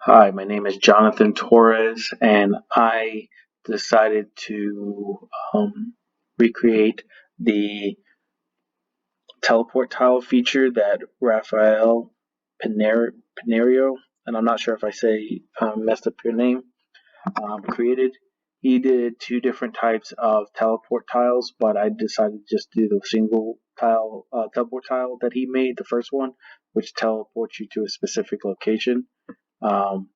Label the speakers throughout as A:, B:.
A: Hi, my name is Jonathan Torres, and I decided to recreate the teleport tile feature that Rafael Pinerio, and I'm not sure if I say messed up your name, created. He did two different types of teleport tiles, but I decided to just do the single tile teleport tile that he made, the first one, which teleports you to a specific location. Um,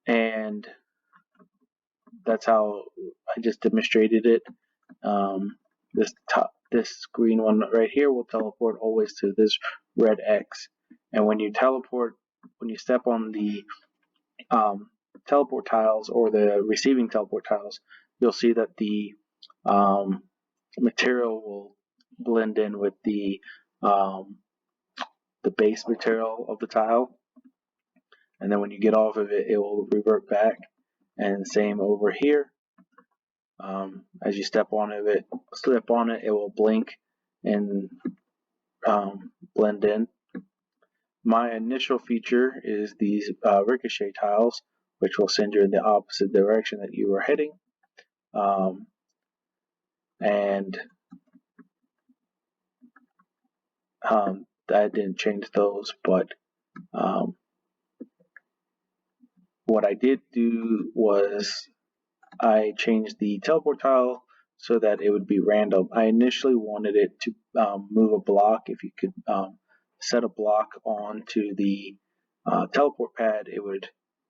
A: and that's how I just demonstrated it. Um, this green one right here will teleport always to this red X. And when you teleport, when you step on the um, teleport tiles or the receiving teleport tiles, you'll see that the um, material will blend in with um, the base material of the tile. And then when you get off of it, it will revert back. And same over here. As you step on it, it will blink and blend in. My initial feature is these Ricochet Tiles, which will send you in the opposite direction that you were heading. Um, and I didn't change those, but um, what I did do was I changed the teleport tile so that it would be random. I initially wanted it to move a block. If you could set a block onto the teleport pad, it would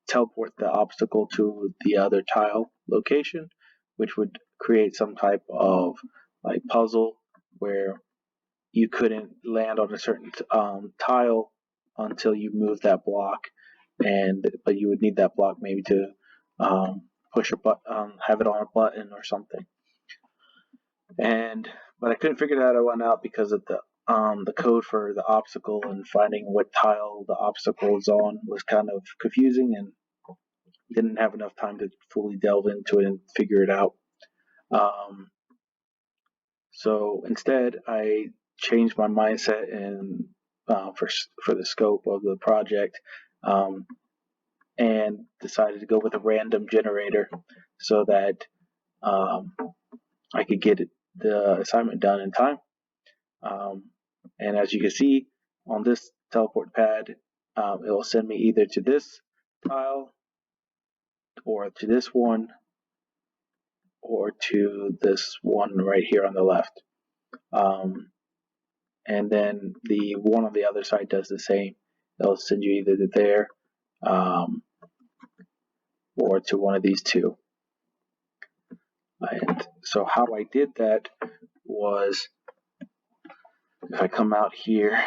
A: teleport the obstacle to the other tile location, which would create some type of like puzzle where you couldn't land on a certain tile until you move that block, but you would need that block maybe to um, push a button, have it on a button or something. And but I couldn't figure that one out because of the code for the obstacle, and finding what tile the obstacle is on was kind of confusing, and didn't have enough time to fully delve into it and figure it out. Um, so instead, I changed my mindset and for the scope of the project, um, and decided to go with a random generator so that um, I could get the assignment done in time. Um, and as you can see on this teleport pad, it will send me either to this tile or to this one or to this one right here on the left. Um, and then the one on the other side does the same. It'll send you either to there um, or to one of these two. And so how I did that was, if I come out here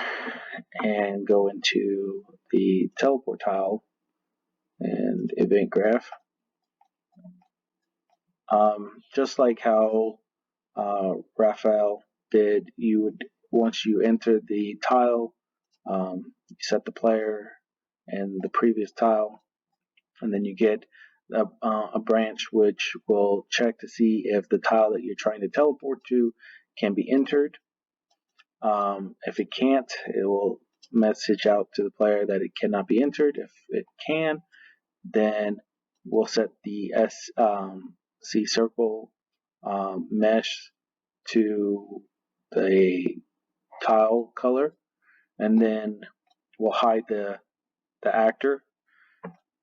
A: and go into the teleport tile and event graph, just like how Raphael did, you would, once you enter the tile, you set the player and the previous tile, and then you get a branch which will check to see if the tile that you're trying to teleport to can be entered. If it can't, it will message out to the player that it cannot be entered. If it can, then we'll set the C circle mesh to the tile color, and then we'll hide the actor,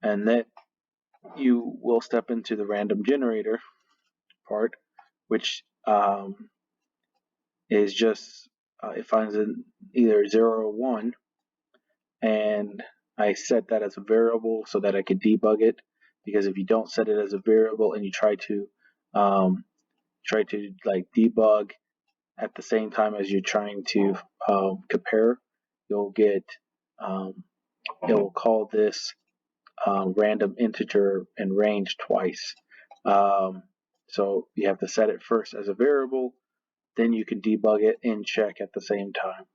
A: and then you will step into the random generator part, which is just it finds an either 0 or 1, and I set that as a variable so that I could debug it. Because if you don't set it as a variable and you um, try to like debug at the same time as you're trying to compare, you'll get it will call this random integer and range twice. Um, so you have to set it first as a variable, then you can debug it and check at the same time.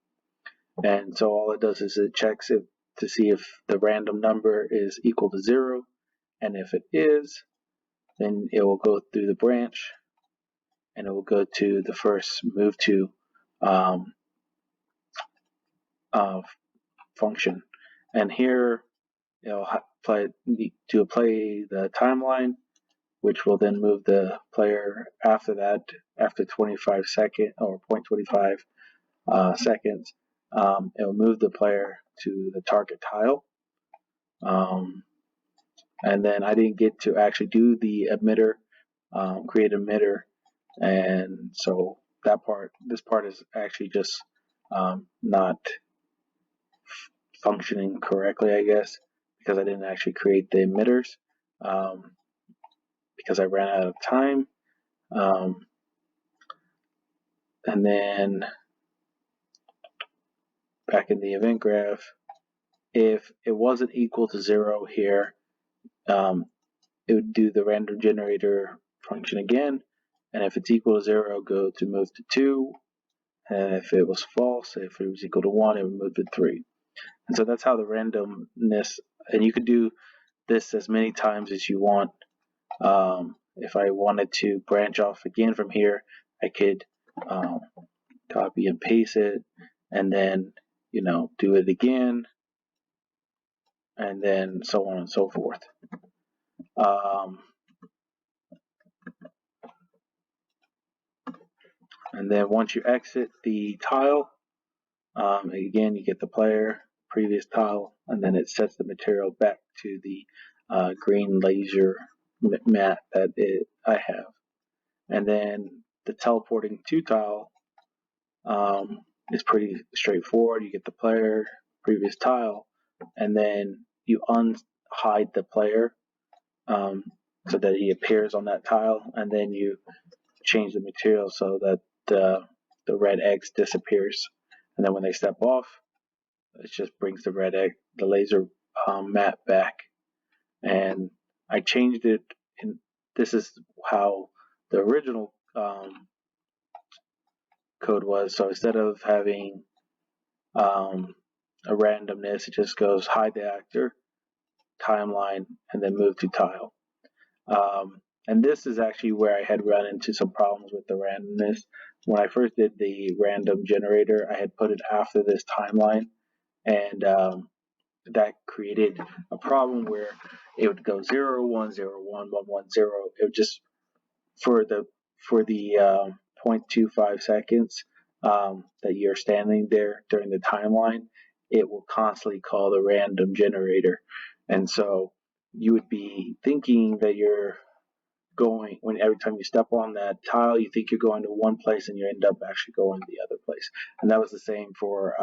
A: And so all it does is it checks it to see if the random number is equal to 0, and if it is, then it will go through the branch and it will go to the first move to um, uh, function. And here it'll play the timeline, which will then move the player after that, after 25 seconds or 0.25 seconds. It'll move the player to the target tile. And then I didn't get to actually do the emitter, create an emitter, and so this part is actually just not functioning correctly, I guess, because I didn't actually create the emitters, because I ran out of time. And then back in the event graph, if it wasn't equal to 0 here, it would do the random generator function again, and if it's equal to 0, go to move to 2, and if it was false, if it was equal to 1, it would move to 3. And so that's how the randomness, and you could do this as many times as you want. If I wanted to branch off again from here, I could copy and paste it, and then do it again, and then so on and so forth. And then once you exit the tile, again you get the player, previous tile, and then it sets the material back to the green laser mat that I have. And then the teleporting to tile is pretty straightforward. You get the player, previous tile, and then you unhide the player so that he appears on that tile, and then you change the material so that the red X disappears. And then when they step off, it just brings the red egg, the laser mat back. And I changed it, and this is how the original code was. So instead of having a randomness, it just goes hide the actor, timeline, and then move to tile. And this is actually where I had run into some problems with the randomness. When I first did the random generator, I had put it after this timeline, and that created a problem where it would go 0, 1, 0, 1, 1, 1, 0. It would just, for the 0.25 seconds that you're standing there during the timeline, it will constantly call the random generator. And so you would be thinking that you're going, when every time you step on that tile, you think you're going to one place and you end up actually going to the other place. And that was the same for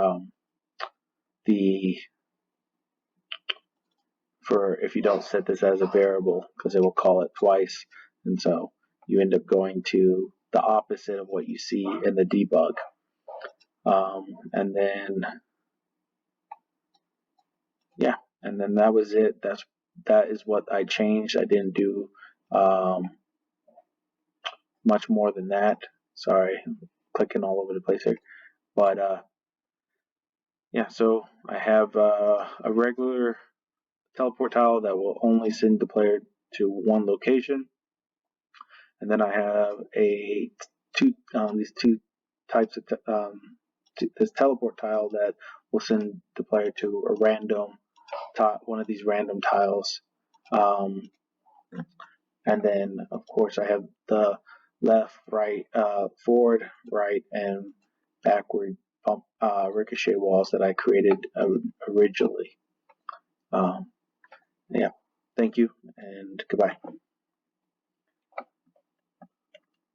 A: if you don't set this as a variable, because it will call it twice, and so you end up going to the opposite of what you see in the debug. And then that was it. That is what I changed. I didn't do much more than that. Sorry, I'm clicking all over the place here. But so I have a regular teleport tile that will only send the player to one location, and then I have these two types of this teleport tile that will send the player to a random one of these random tiles. And then of course I have the left, right, forward, right, and backward ricochet walls that I created originally. Thank you and goodbye.